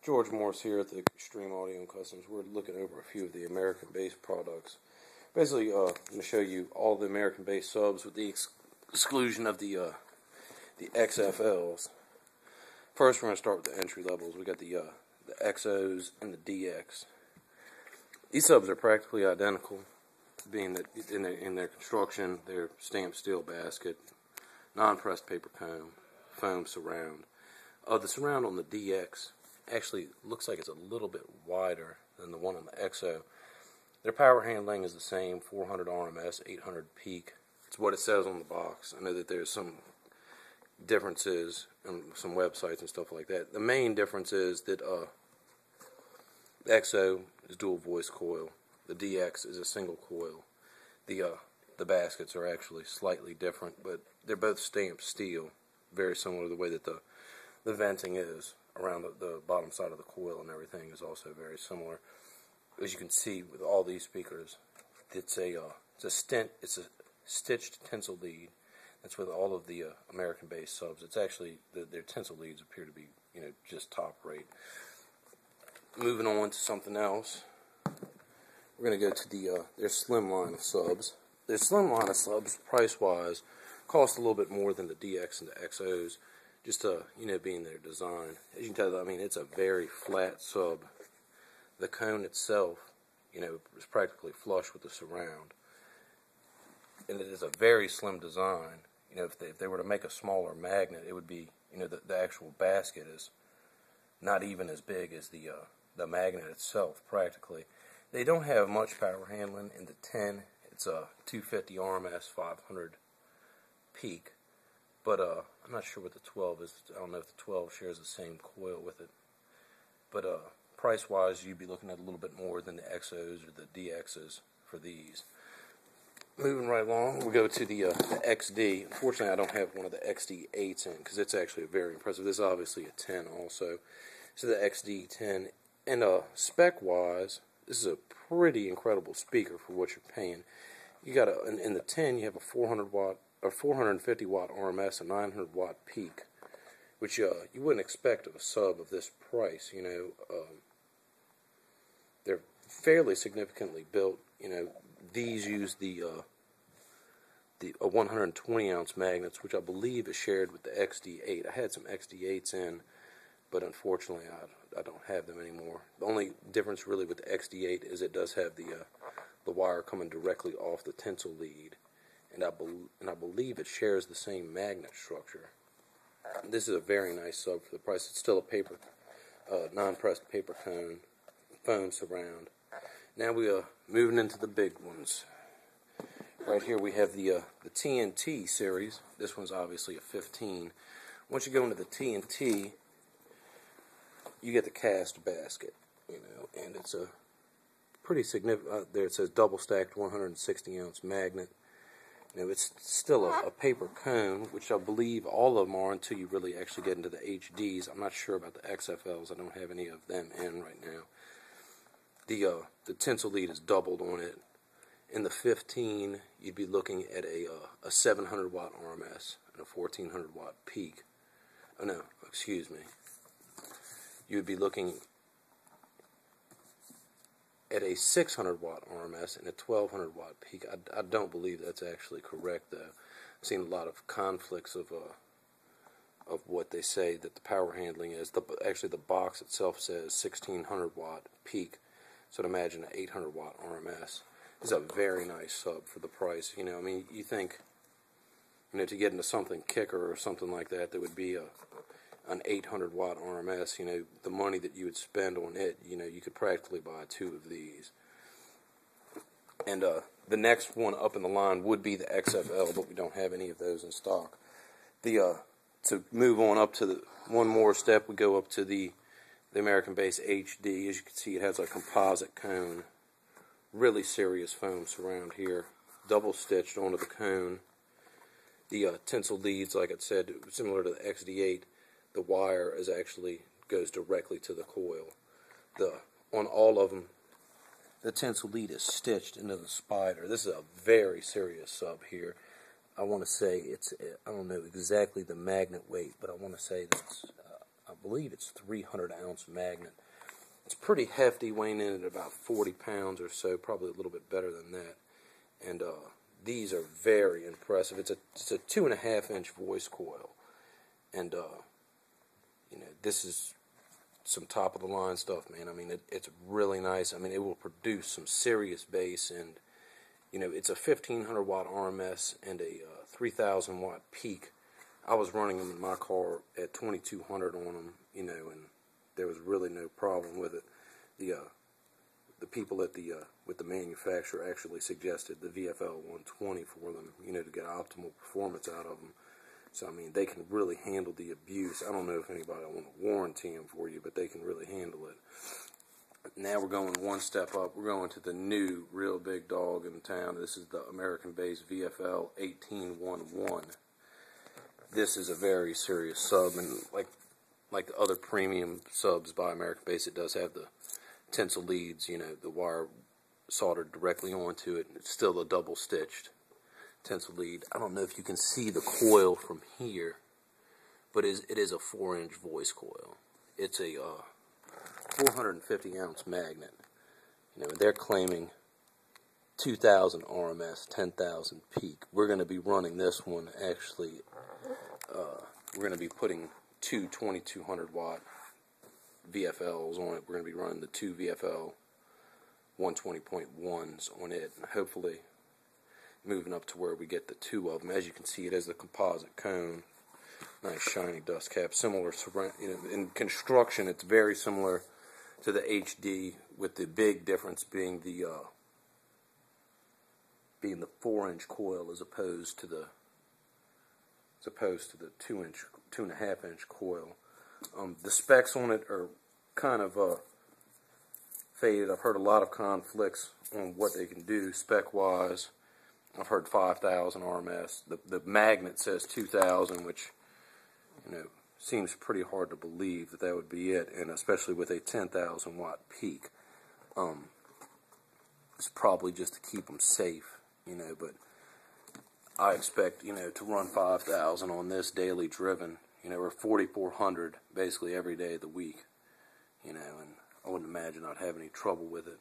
George Morris here at the Extreme Audio and Customs. We're looking over a few of the American-based products. Basically, I'm going to show you all the American-based subs with the exclusion of the XFLs. First, we're going to start with the entry levels. We got the XOs and the DX. These subs are practically identical, being that in their construction, they're stamped steel basket, non-pressed paper cone, foam surround. The surround on the DX actually looks like it's a little bit wider than the one on the XO. Their power handling is the same, 400 RMS, 800 peak. It's what it says on the box. I know that there's some differences in some websites and stuff like that. The main difference is that the XO is dual voice coil. The DX is a single coil. The baskets are actually slightly different, but they're both stamped steel, very similar to the way that the venting is around the bottom side of the coil, and everything is also very similar. As you can see with all these speakers, it's a stitched tinsel lead. That's with all of the American-based subs. It's actually their tinsel leads appear to be just top rate. Moving on to something else, we're going to go to their slim line of subs. Their slim line of subs, price-wise, cost a little bit more than the DX and the XOs. Just being their design. As you can tell, I mean, it's a very flat sub. The cone itself, is practically flush with the surround, and it is a very slim design. If they were to make a smaller magnet, it would be, the actual basket is not even as big as the magnet itself. Practically, they don't have much power handling in the 10. It's a 250 RMS, 500 peak. But I'm not sure what the 12 is. I don't know if the 12 shares the same coil with it. But price-wise, you'd be looking at a little bit more than the XOs or the DXs for these. Moving right along, we go to the XD. Unfortunately, I don't have one of the XD8s in because it's actually very impressive. This is obviously a 10 also. So the XD10. And spec-wise, this is a pretty incredible speaker for what you're paying. You got in the 10, you have a 450 watt RMS and 900 watt peak, which you wouldn't expect of a sub of this price. They're fairly significantly built. These use the 120 ounce magnets, which I believe is shared with the XD8. I had some XD8s in, but unfortunately I don't have them anymore. The only difference really with the XD8 is it does have the wire coming directly off the tinsel lead. And I believe it shares the same magnet structure. This is a very nice sub for the price. It's still a non-pressed paper cone, foam surround. Now we are moving into the big ones. Right here we have the TNT series. This one's obviously a 15. Once you go into the TNT, you get the cast basket, and it's a pretty significant. There it says double stacked 160 ounce magnet. It's still a paper cone, which I believe all of them are until you really actually get into the HDs. I'm not sure about the XFLs. I don't have any of them in right now. The tinsel lead is doubled on it. In the 15, you'd be looking at a 700 watt RMS and a 1400 watt peak. Oh no, excuse me. You'd be looking at a 600 watt RMS and a 1200 watt peak. I don't believe that's actually correct, though. I've seen a lot of conflicts of what they say that the power handling is. Actually, the box itself says 1600 watt peak, so I'd imagine an 800 watt RMS. It's a very nice sub for the price. I mean, you think, to get into something kicker or something like that, that would be an 800 watt RMS, the money that you would spend on it, you could practically buy 2 of these. And the next one up in the line would be the XFL, but we don't have any of those in stock. To move on up to one more step, we go up to the American-based HD. As you can see, it has a composite cone, really serious foam surround here, double stitched onto the cone. The tinsel leads, like I said, similar to the XD8. The wire goes directly to the coil. On all of them, the tinsel lead is stitched into the spider. This is a very serious sub here. I want to say I don't know exactly the magnet weight, but I want to say that's I believe it's 300-ounce magnet. It's pretty hefty, weighing in at about 40 pounds or so, probably a little bit better than that. And these are very impressive. It's a 2.5-inch voice coil, and you know, this is some top of the line stuff, man. I mean, it's really nice. I mean, it will produce some serious bass, and you know, it's a 1500 watt RMS and a 3000 watt peak. I was running them in my car at 2200 on them, you know, and there was really no problem with it. The people at with the manufacturer actually suggested the VFL1811 for them, you know, to get optimal performance out of them. So, I mean, they can really handle the abuse. I don't know if anybody will want to warranty them for you, but they can really handle it. Now we're going one step up. We're going to the new, real big dog in town. This is the American-based VFL1811. This is a very serious sub, and like the other premium subs by American-based, it does have the tinsel leads, you know, the wire soldered directly onto it. It's still a double-stitched tinsel lead. I don't know if you can see the coil from here, but it is a 4-inch voice coil. It's a 450-ounce magnet. You know, they're claiming 2,000 RMS, 10,000 peak. We're going to be running this one, actually, we're going to be putting two 2200 watt VFLs on it. We're going to be running the two VFL 120.1s on it, and hopefully moving up to where we get the two of them. As you can see, it has the composite cone, nice shiny dust cap, similar to, you know, in construction it's very similar to the HD, with the big difference being the 4-inch coil as opposed to the 2.5-inch coil. The specs on it are kind of faded. I've heard a lot of conflicts on what they can do spec-wise. I've heard 5,000 RMS. The magnet says 2,000, which, you know, seems pretty hard to believe that would be it, and especially with a 10,000 watt peak. It's probably just to keep them safe, you know, but I expect, you know, to run 5,000 on this daily driven, you know, or 4,400 basically every day of the week, you know, and I wouldn't imagine I'd have any trouble with it.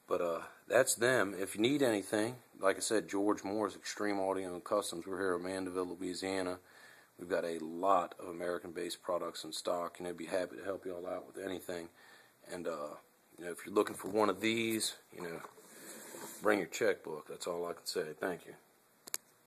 But that's them. If you need anything, like I said, George Moore's Extreme Audio and Customs. We're here in Mandeville, Louisiana. We've got a lot of American-based products in stock. You know, be happy to help you all out with anything. And you know, if you're looking for one of these, you know, bring your checkbook. That's all I can say. Thank you.